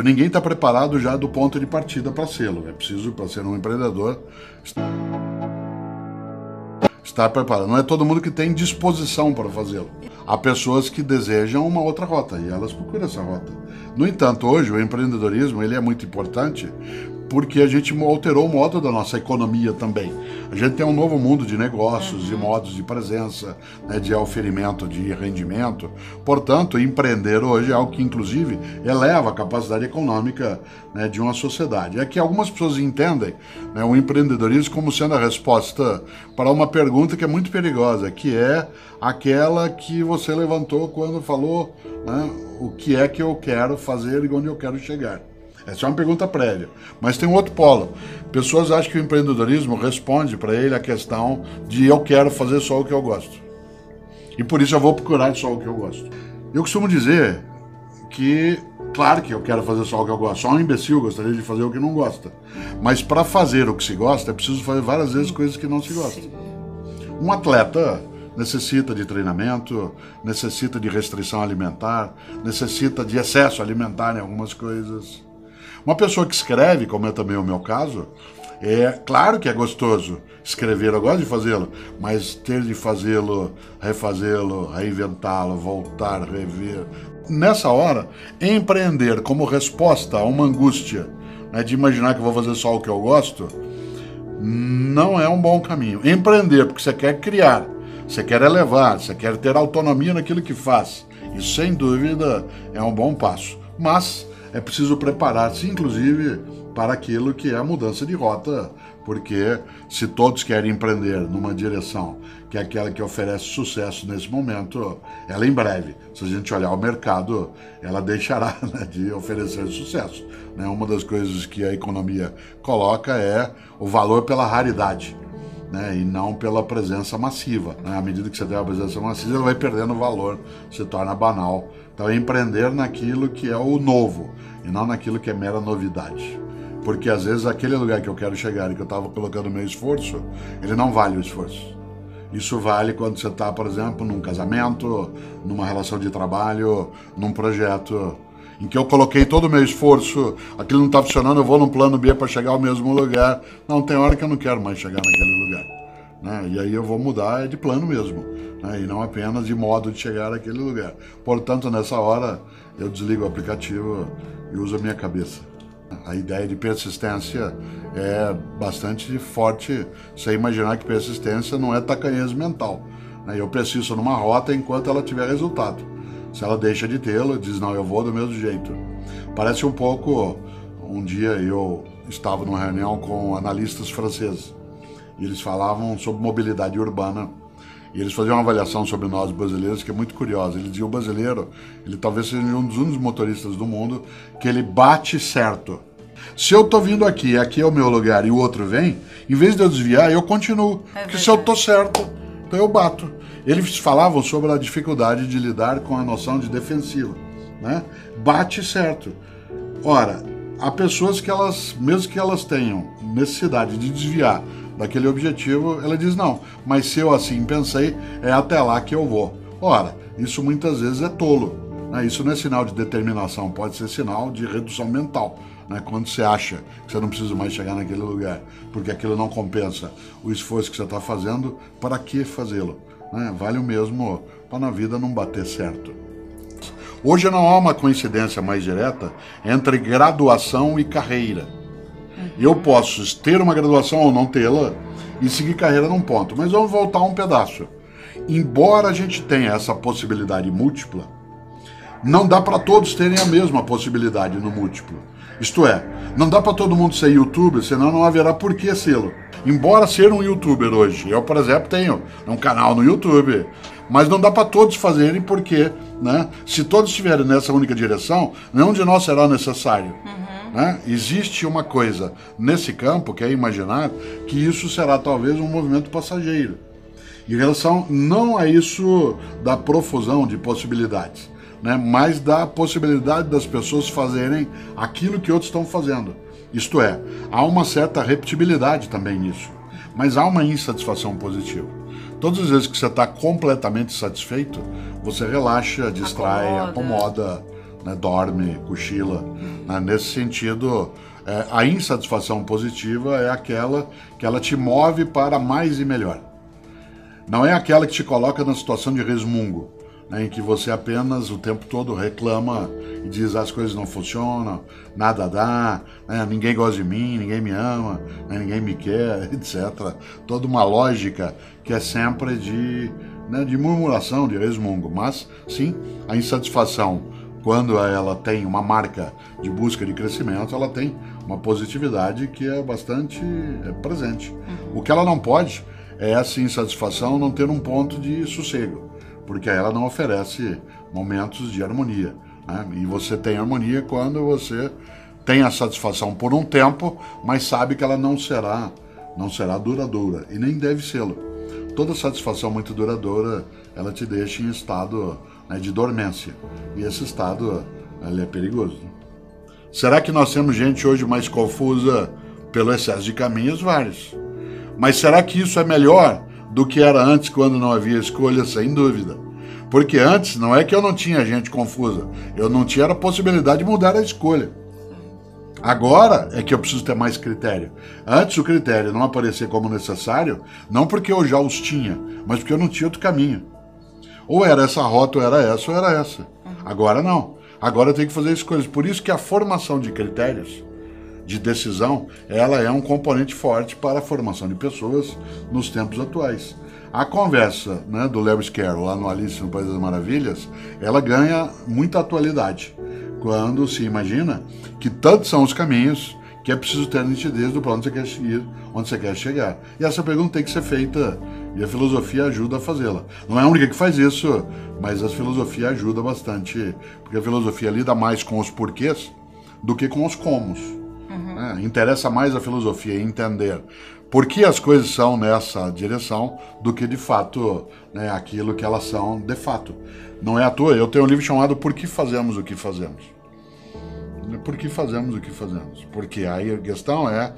Ninguém está preparado já do ponto de partida para sê-lo. É preciso, para ser um empreendedor, estar preparado. Não é todo mundo que tem disposição para fazê-lo. Há pessoas que desejam uma outra rota e elas procuram essa rota. No entanto, hoje o empreendedorismo ele é muito importante porque a gente alterou o modo da nossa economia também. A gente tem um novo mundo de negócios, de modos de presença, né, de oferimento de rendimento. Portanto, empreender hoje é algo que, inclusive, eleva a capacidade econômica, né, de uma sociedade. É que algumas pessoas entendem, né, o empreendedorismo como sendo a resposta para uma pergunta que é muito perigosa, que é aquela que você levantou quando falou, né, o que é que eu quero fazer e onde eu quero chegar. Essa é uma pergunta prévia. Mas tem um outro polo. Pessoas acham que o empreendedorismo responde para ele a questão de eu quero fazer só o que eu gosto. E por isso eu vou procurar só o que eu gosto. Eu costumo dizer que, claro que eu quero fazer só o que eu gosto. Só um imbecil gostaria de fazer o que não gosta. Mas para fazer o que se gosta, é preciso fazer várias vezes coisas que não se gosta. Um atleta necessita de treinamento, necessita de restrição alimentar, necessita de excesso alimentar em algumas coisas. Uma pessoa que escreve, como é também o meu caso, é claro que é gostoso escrever, eu gosto de fazê-lo, mas ter de fazê-lo, refazê-lo, reinventá-lo, voltar, rever. Nessa hora, empreender como resposta a uma angústia, né, de imaginar que eu vou fazer só o que eu gosto, não é um bom caminho. Empreender porque você quer criar, você quer elevar, você quer ter autonomia naquilo que faz. Isso, sem dúvida, é um bom passo. Mas é preciso preparar-se, inclusive, para aquilo que é a mudança de rota, porque se todos querem empreender numa direção que é aquela que oferece sucesso nesse momento, ela em breve, se a gente olhar o mercado, ela deixará, né, de oferecer sucesso. Né? Uma das coisas que a economia coloca é o valor pela raridade, né, e não pela presença massiva. Né? À medida que você tem a presença massiva, ela vai perdendo valor, se torna banal. Então é empreender naquilo que é o novo e não naquilo que é mera novidade. Porque às vezes aquele lugar que eu quero chegar e que eu estava colocando meu esforço, ele não vale o esforço. Isso vale quando você está, por exemplo, num casamento, numa relação de trabalho, num projeto em que eu coloquei todo o meu esforço, aquilo não está funcionando, eu vou num plano B para chegar ao mesmo lugar. Não, tem hora que eu não quero mais chegar naquele lugar. Né? E aí eu vou mudar de plano mesmo, né? E não apenas de modo de chegar àquele lugar. Portanto, nessa hora, eu desligo o aplicativo e uso a minha cabeça. A ideia de persistência é bastante forte, você imaginar que persistência não é tacanhez mental. Né? Eu persisto numa rota enquanto ela tiver resultado. Se ela deixa de tê-lo, diz, não, eu vou do mesmo jeito. Parece um pouco, um dia eu estava numa reunião com analistas franceses, e eles falavam sobre mobilidade urbana, e eles faziam uma avaliação sobre nós brasileiros que é muito curiosa. Eles diziam, o brasileiro, ele talvez seja um dos únicos motoristas do mundo que ele bate certo. Se eu tô vindo aqui é o meu lugar e o outro vem, em vez de eu desviar, eu continuo. Porque se eu tô certo, então eu bato. Eles falavam sobre a dificuldade de lidar com a noção de defensiva, né? Bate certo. Ora, há pessoas que elas, mesmo que elas tenham necessidade de desviar daquele objetivo, ela diz, não, mas se eu assim pensei, é até lá que eu vou. Ora, isso muitas vezes é tolo, né? Isso não é sinal de determinação, pode ser sinal de redução mental. Né? Quando você acha que você não precisa mais chegar naquele lugar, porque aquilo não compensa o esforço que você está fazendo, para que fazê-lo? Né? Vale o mesmo para na vida não bater certo. Hoje não há uma coincidência mais direta entre graduação e carreira. Eu posso ter uma graduação ou não tê-la e seguir carreira num ponto, mas vamos voltar um pedaço. Embora a gente tenha essa possibilidade múltipla, não dá para todos terem a mesma possibilidade no múltiplo. Isto é, não dá para todo mundo ser youtuber, senão não haverá por que sê-lo. Embora ser um youtuber hoje, eu, por exemplo, tenho um canal no YouTube, mas não dá para todos fazerem porque, né, se todos estiverem nessa única direção, nenhum de nós será necessário. Né? Existe uma coisa nesse campo que é imaginar que isso será talvez um movimento passageiro. Em relação não a isso da profusão de possibilidades, né, mas da possibilidade das pessoas fazerem aquilo que outros estão fazendo. Isto é, há uma certa repetibilidade também nisso, mas há uma insatisfação positiva. Todas as vezes que você está completamente satisfeito, você relaxa, distrai, acomoda, né, dorme, cochila. Né? Nesse sentido, a insatisfação positiva é aquela que ela te move para mais e melhor. Não é aquela que te coloca na situação de resmungo, né, em que você apenas o tempo todo reclama e diz as coisas não funcionam, nada dá, né, ninguém gosta de mim, ninguém me ama, né, ninguém me quer, etc. Toda uma lógica que é sempre de murmuração, de resmungo. Mas, sim, a insatisfação, quando ela tem uma marca de busca de crescimento, ela tem uma positividade que é bastante presente. O que ela não pode é essa insatisfação não ter um ponto de sossego, porque ela não oferece momentos de harmonia. Né? E você tem harmonia quando você tem a satisfação por um tempo, mas sabe que ela não será duradoura, e nem deve sê-lo. Toda satisfação muito duradoura, ela te deixa em estado, né, de dormência, e esse estado ele é perigoso. Será que nós temos gente hoje mais confusa pelo excesso de caminhos? Vários. Mas será que isso é melhor do que era antes, quando não havia escolha? Sem dúvida. Porque antes não é que eu não tinha gente confusa, eu não tinha a possibilidade de mudar a escolha. Agora é que eu preciso ter mais critério. Antes o critério não aparecia como necessário, não porque eu já os tinha, mas porque eu não tinha outro caminho. Ou era essa rota, ou era essa, ou era essa. Agora não. Agora eu tenho que fazer escolhas. Por isso que a formação de critérios de decisão, ela é um componente forte para a formação de pessoas nos tempos atuais. A conversa, né, do Lewis Carroll lá no Alice no País das Maravilhas, ela ganha muita atualidade quando se imagina que tantos são os caminhos que é preciso ter nitidez do para onde você quer seguir, onde você quer chegar. E essa pergunta tem que ser feita e a filosofia ajuda a fazê-la. Não é a única que faz isso, mas a filosofia ajuda bastante, porque a filosofia lida mais com os porquês do que com os comos. Interessa mais a filosofia entender por que as coisas são nessa direção do que de fato, né, aquilo que elas são de fato. Não é à toa, eu tenho um livro chamado Por que Fazemos o que Fazemos? Por que fazemos o que fazemos? Porque aí a questão é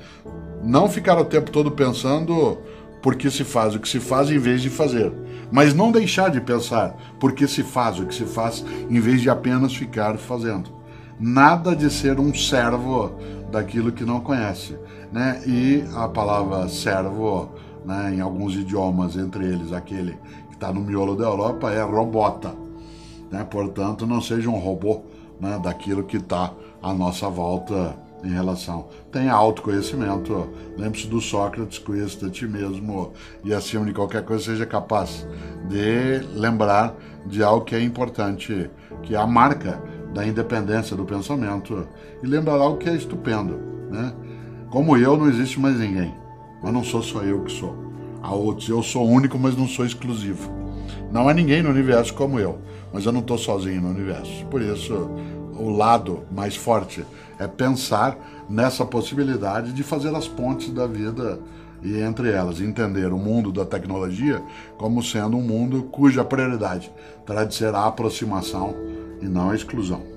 não ficar o tempo todo pensando por que se faz o que se faz em vez de fazer, mas não deixar de pensar por que se faz o que se faz em vez de apenas ficar fazendo. Nada de ser um servo daquilo que não conhece, né? E a palavra servo, né, em alguns idiomas, entre eles aquele que está no miolo da Europa, é robota, né? Portanto, não seja um robô, né, daquilo que está à nossa volta em relação. Tenha autoconhecimento, lembre-se do Sócrates, conheça a ti mesmo e acima de qualquer coisa seja capaz de lembrar de algo que é importante, que é a marca da independência do pensamento, e lembrar algo que é estupendo, né? Como eu, não existe mais ninguém, mas não sou só eu que sou. Há outros, eu sou único, mas não sou exclusivo. Não há ninguém no universo como eu, mas eu não estou sozinho no universo. Por isso, o lado mais forte é pensar nessa possibilidade de fazer as pontes da vida e, entre elas, entender o mundo da tecnologia como sendo um mundo cuja prioridade terá de ser a aproximação e não a exclusão.